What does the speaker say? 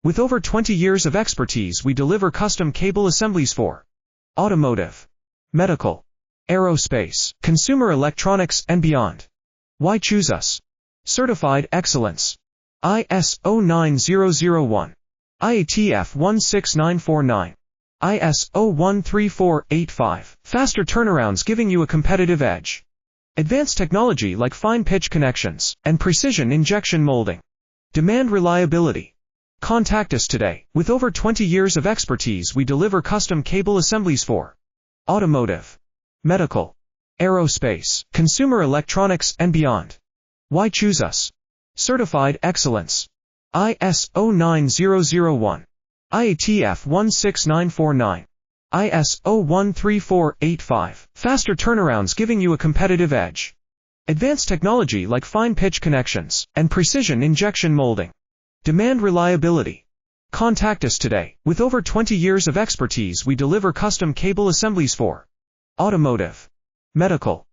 With over 20 years of expertise, we deliver custom cable assemblies for automotive, medical, aerospace, consumer electronics, and beyond. Why choose us? Certified excellence. ISO 9001. IATF 16949. ISO 13485. Faster turnarounds giving you a competitive edge. Advanced technology like fine pitch connections and precision injection molding. Demand reliability. Contact us today. With over 20 years of expertise, we deliver custom cable assemblies for automotive, medical, aerospace, consumer electronics, and beyond. Why choose us? Certified excellence. ISO 9001. IATF 16949. ISO 13485. Faster turnarounds giving you a competitive edge. Advanced technology like fine pitch connections and precision injection molding. Demand reliability. Contact us today. With over 20 years of expertise, we deliver custom cable assemblies for automotive, medical,